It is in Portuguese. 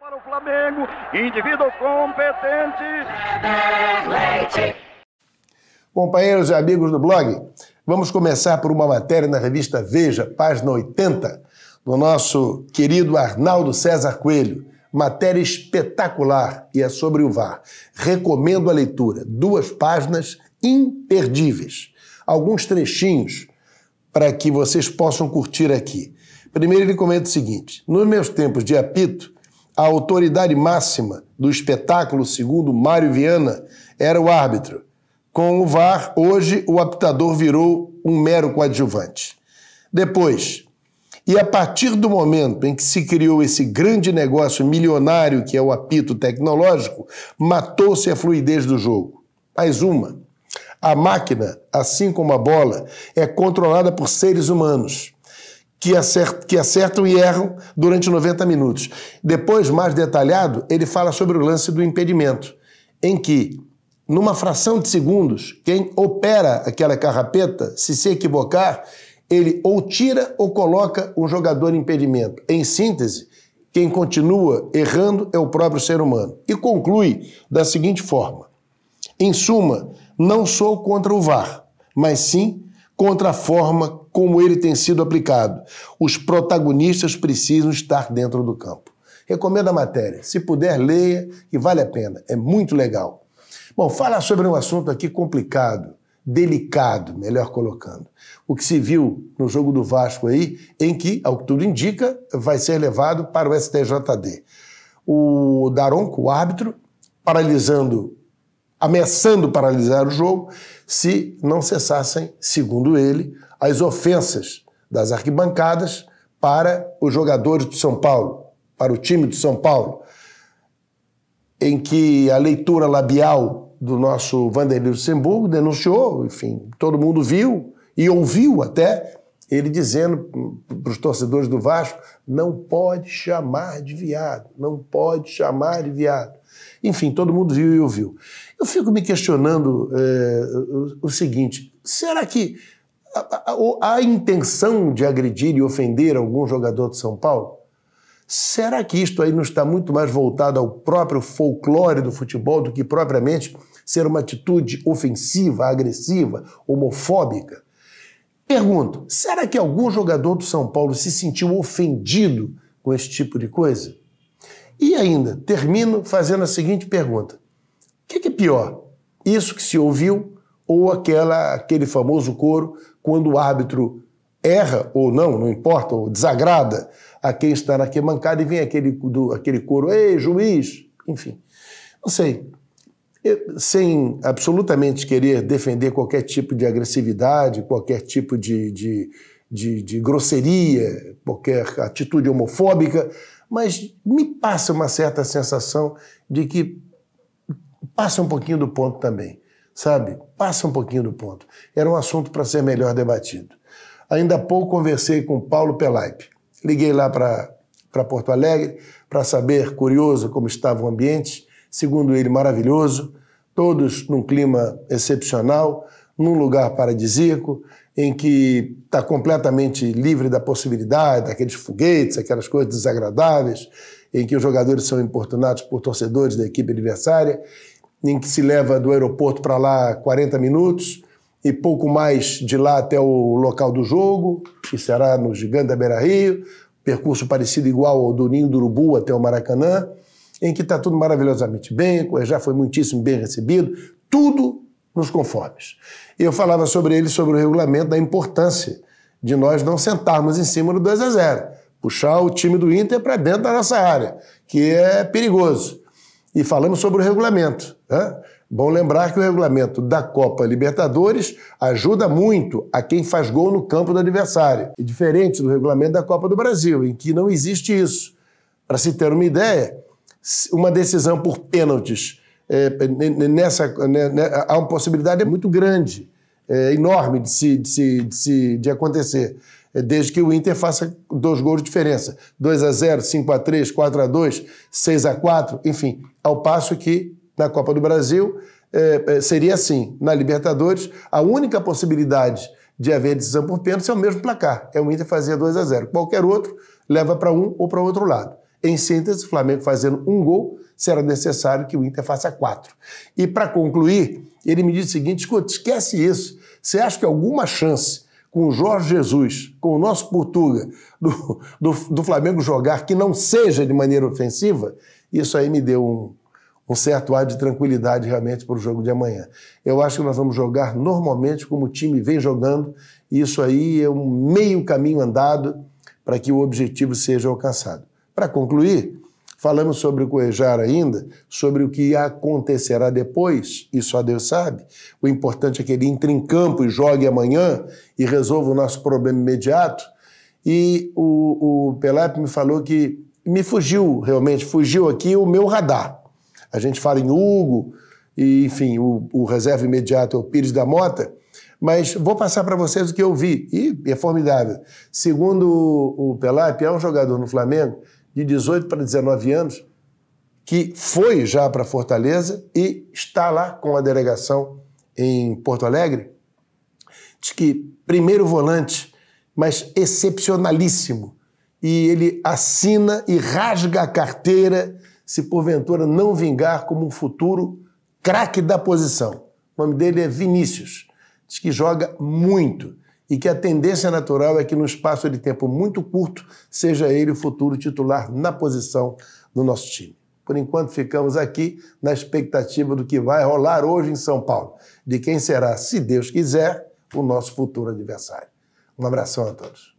Para o Flamengo, indivíduo competente. Companheiros e amigos do blog, vamos começar por uma matéria na revista Veja, página 80, do nosso querido Arnaldo César Coelho. Matéria espetacular e é sobre o VAR. Recomendo a leitura. 2 páginas imperdíveis. Alguns trechinhos para que vocês possam curtir aqui. Primeiro ele comenta o seguinte: nos meus tempos de apito, a autoridade máxima do espetáculo, segundo Mário Viana, era o árbitro. Com o VAR, hoje o apitador virou um mero coadjuvante. Depois, e a partir do momento em que se criou esse grande negócio milionário que é o apito tecnológico, matou-se a fluidez do jogo. Mais uma. A máquina, assim como a bola, é controlada por seres humanos que acertam e erram durante 90 minutos. Depois, mais detalhado, ele fala sobre o lance do impedimento, em que, numa fração de segundos, quem opera aquela carrapeta, se equivocar, ele ou tira ou coloca um jogador em impedimento. Em síntese, quem continua errando é o próprio ser humano. E conclui da seguinte forma: em suma, não sou contra o VAR, mas sim contra a forma como ele tem sido aplicado. Os protagonistas precisam estar dentro do campo. Recomendo a matéria. Se puder, leia, que vale a pena. É muito legal. Bom, fala sobre um assunto aqui complicado, delicado, melhor colocando. O que se viu no jogo do Vasco aí, em que, ao que tudo indica, vai ser levado para o STJD. O Daronco, o árbitro, ameaçando paralisar o jogo se não cessassem, segundo ele, as ofensas das arquibancadas para os jogadores do São Paulo, para o time do São Paulo, em que a leitura labial do nosso Vanderlei Luxemburgo denunciou, enfim, todo mundo viu e ouviu até ele dizendo para os torcedores do Vasco: não pode chamar de viado, não pode chamar de viado. Enfim, todo mundo viu e ouviu. Eu fico me questionando o seguinte: será que há intenção de agredir e ofender algum jogador de São Paulo? Será que isto aí não está muito mais voltado ao próprio folclore do futebol do que propriamente ser uma atitude ofensiva, agressiva, homofóbica? Pergunto, será que algum jogador do São Paulo se sentiu ofendido com esse tipo de coisa? E ainda, termino fazendo a seguinte pergunta: o que é pior? Isso que se ouviu ou aquele famoso coro quando o árbitro erra ou não importa, ou desagrada a quem está na arquibancada e vem aquele coro: ei, juiz! Enfim, não sei. Sem absolutamente querer defender qualquer tipo de agressividade, qualquer tipo de grosseria, qualquer atitude homofóbica, mas me passa uma certa sensação de que passa um pouquinho do ponto também, sabe? Passa um pouquinho do ponto. Era um assunto para ser melhor debatido. Ainda há pouco conversei com Paulo Pelaipe. Liguei lá para Porto Alegre para saber, curioso, como estava o ambiente. Segundo ele, maravilhoso. Todos num clima excepcional, num lugar paradisíaco, em que está completamente livre da possibilidade daqueles foguetes, aquelas coisas desagradáveis, em que os jogadores são importunados por torcedores da equipe adversária, em que se leva do aeroporto para lá 40 minutos e pouco mais de lá até o local do jogo, que será no Gigante da Beira-Rio, percurso parecido igual ao do Ninho do Urubu até o Maracanã, em que está tudo maravilhosamente bem, já foi muitíssimo bem recebido, tudo nos conformes. Eu falava sobre o regulamento, da importância de nós não sentarmos em cima do 2-0, puxar o time do Inter para dentro da nossa área, que é perigoso. E falamos sobre o regulamento. Né? Bom lembrar que o regulamento da Copa Libertadores ajuda muito a quem faz gol no campo do adversário. É diferente do regulamento da Copa do Brasil, em que não existe isso. Para se ter uma ideia, uma decisão por pênaltis, há uma possibilidade muito grande, enorme de acontecer, desde que o Inter faça 2 gols de diferença, 2-0, 5-3, 4-2, 6-4, enfim, ao passo que na Copa do Brasil seria assim. Na Libertadores, a única possibilidade de haver decisão por pênalti é o mesmo placar, é o Inter fazer 2-0. Qualquer outro leva para um ou para outro lado. Em síntese, o Flamengo fazendo um gol, será necessário que o Inter faça 4. E para concluir, ele me disse o seguinte: escuta, esquece isso. Você acha que alguma chance com o Jorge Jesus, com o nosso Portuga, do Flamengo jogar que não seja de maneira ofensiva? Isso aí me deu um certo ar de tranquilidade realmente para o jogo de amanhã. Eu acho que nós vamos jogar normalmente como o time vem jogando, e isso aí é um meio caminho andado para que o objetivo seja alcançado. Para concluir, falamos sobre o Cuéllar ainda, sobre o que acontecerá depois, e só Deus sabe. O importante é que ele entre em campo e jogue amanhã e resolva o nosso problema imediato. E o Pelé me falou que me fugiu aqui o meu radar. A gente fala em Hugo, e, enfim, o reserva imediato é o Pires da Mota, mas vou passar para vocês o que eu vi, e é formidável. Segundo o Pelé, é um jogador no Flamengo de 18 para 19 anos, que foi já para Fortaleza e está lá com a delegação em Porto Alegre. Diz que primeiro volante, mas excepcionalíssimo, e ele assina e rasga a carteira se porventura não vingar como um futuro craque da posição. O nome dele é Vinícius. Diz que joga muito e que a tendência natural é que no espaço de tempo muito curto seja ele o futuro titular na posição do nosso time. Por enquanto ficamos aqui na expectativa do que vai rolar hoje em São Paulo, de quem será, se Deus quiser, o nosso futuro adversário. Um abração a todos.